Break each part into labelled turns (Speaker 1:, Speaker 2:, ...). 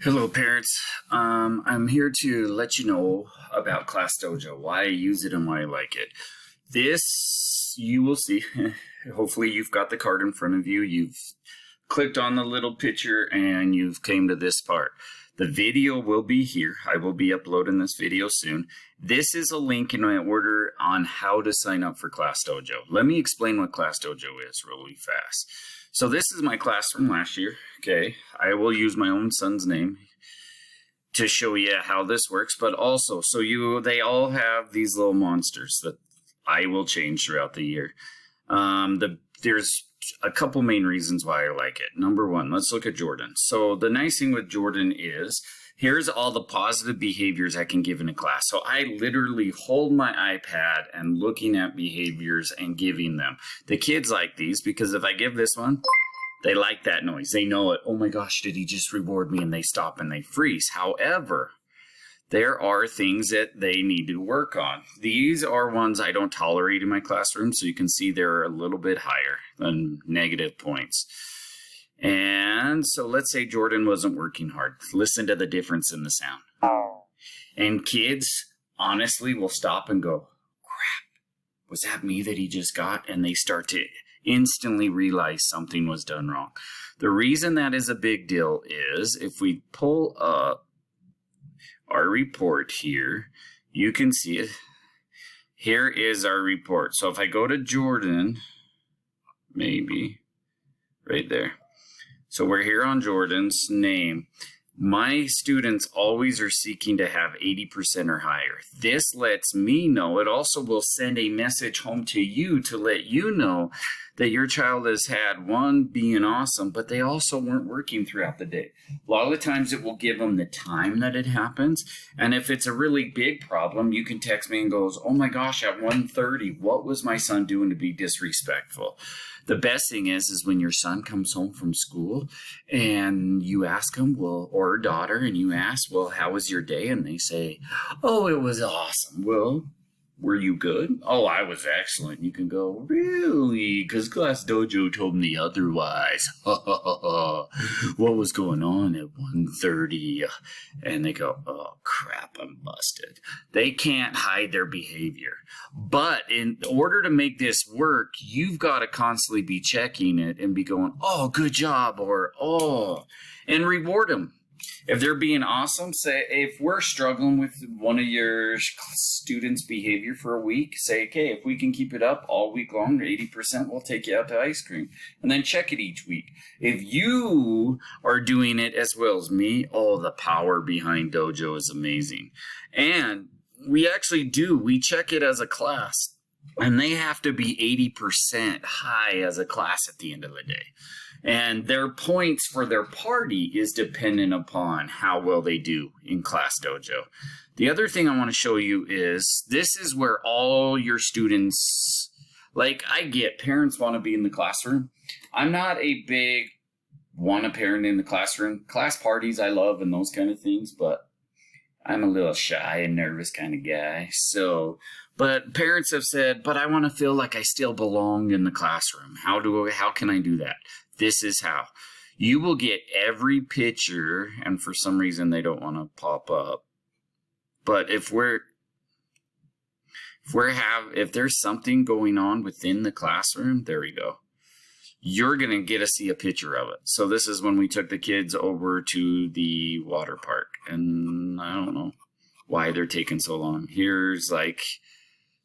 Speaker 1: Hello, parents. I'm here to let you know about Class Dojo, why I use it and why I like it. This, you will see. Hopefully, you've got the card in front of you. You've clicked on the little picture and you've came to this part. The video will be here. I will be uploading this video soon. This is a link in my order on how to sign up for Class Dojo. Let me explain what Class Dojo is really fast. So this is my class from last year. Okay, I will use my own son's name to show you how this works, but also they all have these little monsters that I will change throughout the year. There's a couple main reasons why I like it. Number one, let's look at Jordan. So the nice thing with Jordan is here's all the positive behaviors I can give in a class. So I literally hold my iPad and looking at behaviors and giving them. The kids like these because if I give this one, they like that noise. They know it. Oh my gosh, did he just reward me? And they stop and they freeze. However, there are things that they need to work on. These are ones I don't tolerate in my classroom. So you can see they're a little bit higher than negative points. And so let's say Jordan wasn't working hard. Listen to the difference in the sound. And kids honestly will stop and go, crap, was that me that he just got? And they start to instantly realize something was done wrong. The reason that is a big deal is if we pull up our report here, you can see it. Here is our report. So if I go to Jordan, maybe right there. So we're here on Jordan's name. My students always are seeking to have 80% or higher. This lets me know. It also will send a message home to you to let you know that your child has had one being awesome, but they also weren't working throughout the day. A lot of the times it will give them the time that it happens. And if it's a really big problem, you can text me and goes, oh my gosh, at 1:30, what was my son doing to be disrespectful? The best thing is when your son comes home from school and you ask him, or daughter, and you ask, well, how was your day? And they say, oh, it was awesome. Well, were you good? Oh, I was excellent. You can go, really? Because Class Dojo told me otherwise. What was going on at 1:30? And they go, oh, crap, I'm busted. They can't hide their behavior. But in order to make this work, you've got to constantly be checking it and be going, oh, good job, or oh, and reward them. If they're being awesome, say if we're struggling with one of your students' behavior for a week, say, okay, if we can keep it up all week long, 80%, we'll take you out to ice cream. And then check it each week. If you are doing it as well as me, oh, the power behind Dojo is amazing. And we actually do. We check it as a class. And they have to be 80% high as a class at the end of the day. And their points for their party is dependent upon how well they do in Class Dojo. The other thing I want to show you is this is where all your students, like I get parents want to be in the classroom. I'm not a big want a parent in the classroom. Class parties I love and those kind of things, but I'm a little shy and nervous kind of guy. But parents have said, but I want to feel like I still belong in the classroom. How can I do that? This is how. You will get every picture, and for some reason they don't want to pop up. But if there's something going on within the classroom, there we go. You're going to get to see a picture of it. So this is when we took the kids over to the water park. And I don't know why they're taking so long. Here's like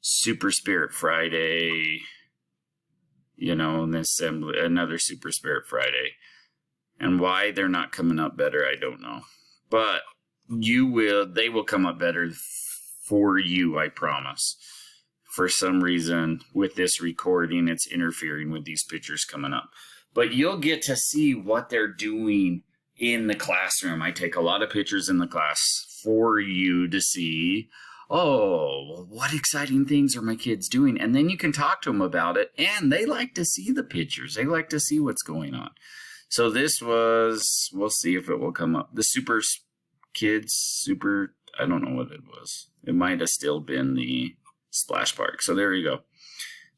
Speaker 1: Super Spirit Friday, another Super Spirit Friday. And why they're not coming up better, I don't know. But they will come up better for you, I promise. For some reason, with this recording, it's interfering with these pictures coming up. But you'll get to see what they're doing in the classroom. I take a lot of pictures in the class for you to see, oh, what exciting things are my kids doing? And then you can talk to them about it. And they like to see the pictures. They like to see what's going on. So this was, we'll see if it will come up. The I don't know what it was. It might have still been the Splash Park. So there you go.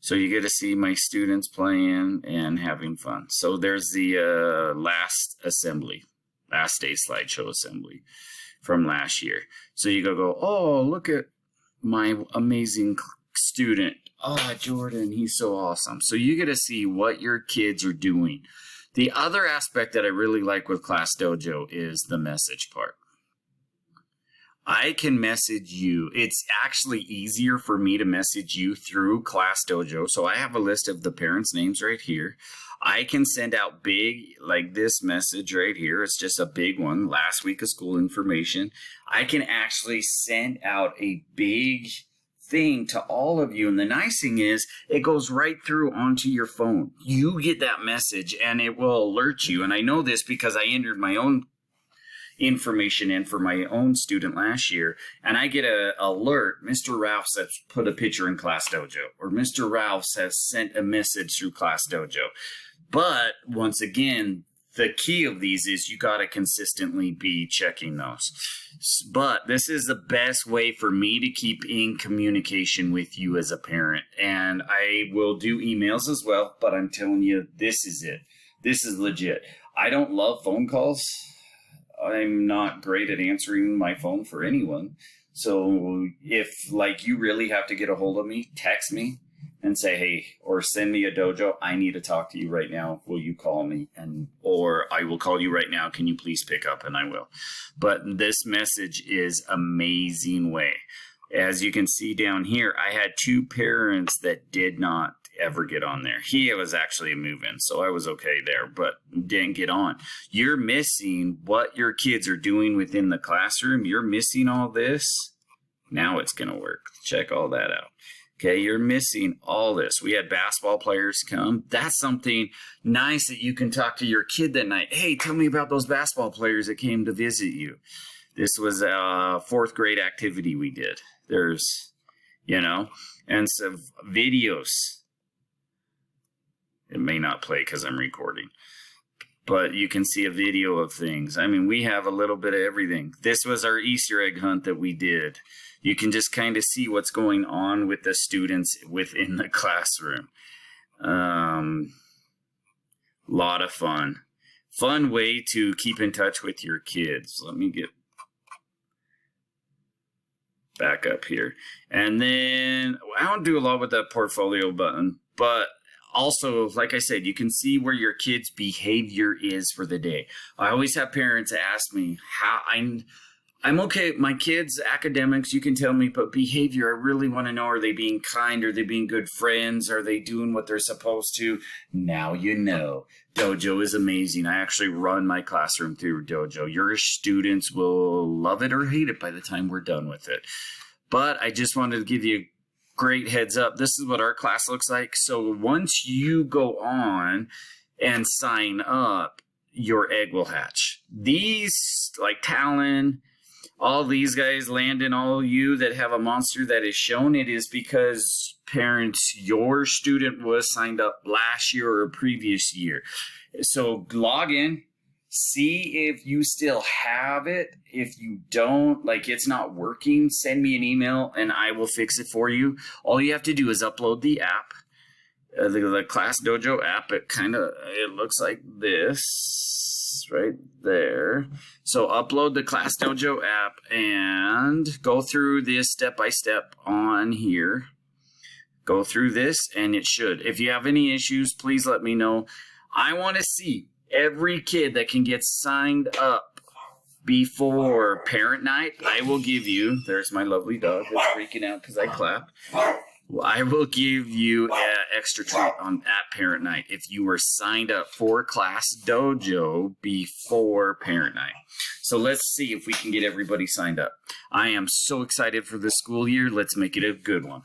Speaker 1: So you get to see my students playing and having fun. So there's the last assembly. last day slideshow assembly from last year. So you go, oh, look at my amazing student. Oh, Jordan, he's so awesome. So you get to see what your kids are doing. The other aspect that I really like with Class Dojo is the message part. I can message you. It's actually easier for me to message you through Class Dojo. So I have a list of the parents' names right here. I can send out big, like this message right here. It's just a big one. Last week of school information. I can actually send out a big thing to all of you. And the nice thing is it goes right through onto your phone. You get that message and it will alert you. And I know this because I entered my own information in for my own student last year, and I get a alert. Mr. Ralphs has put a picture in Class Dojo, or Mr. Ralphs has sent a message through Class Dojo. But once again, the key of these is you got to consistently be checking those. But this is the best way for me to keep in communication with you as a parent. And I will do emails as well, but I'm telling you, this is it. This is legit. I don't love phone calls. I'm not great at answering my phone for anyone. So if like you really have to get a hold of me, text me and say, hey, or send me a dojo. I need to talk to you right now. Will you call me? Or I will call you right now. Can you please pick up? And I will. But this message is amazing way. As you can see down here, I had 2 parents that did not ever get on there. He was actually a move-in, so I was okay there, but didn't get on. You're missing what your kids are doing within the classroom. You're missing all this. Now it's going to work. Check all that out. Okay, you're missing all this. We had basketball players come. That's something nice that you can talk to your kid that night. Hey, tell me about those basketball players that came to visit you. This was a 4th grade activity we did. There's, and some videos. It may not play because I'm recording, but you can see a video of things. I mean, we have a little bit of everything. This was our Easter egg hunt that we did. You can just kind of see what's going on with the students within the classroom. Lot of fun. Fun way to keep in touch with your kids. Let me get back up here. And then I don't do a lot with that portfolio button, but also, like I said, you can see where your kid's behavior is for the day. I always have parents ask me how I'm okay. My kids' academics, you can tell me, but behavior, I really want to know, are they being kind? Are they being good friends? Are they doing what they're supposed to? Now you know. Dojo is amazing. I actually run my classroom through Dojo. Your students will love it or hate it by the time we're done with it. But I just wanted to give you great heads up. This is what our class looks like. So once you go on and sign up, your egg will hatch. These, like Talon, all these guys, Landon, all you that have a monster that is shown, it is because parents, your student was signed up last year or a previous year. So log in. See if you still have it. If you don't, like it's not working, send me an email and I will fix it for you. All you have to do is upload the app, the Class Dojo app. It looks like this right there. So upload the Class Dojo app and go through this step by step on here. Go through this and it should. If you have any issues, please let me know. I want to see every kid that can get signed up before parent night. I will give you, there's my lovely dog that's freaking out because I clapped. I will give you an extra treat at parent night if you were signed up for Class Dojo before parent night. So let's see if we can get everybody signed up. I am so excited for this school year. Let's make it a good one.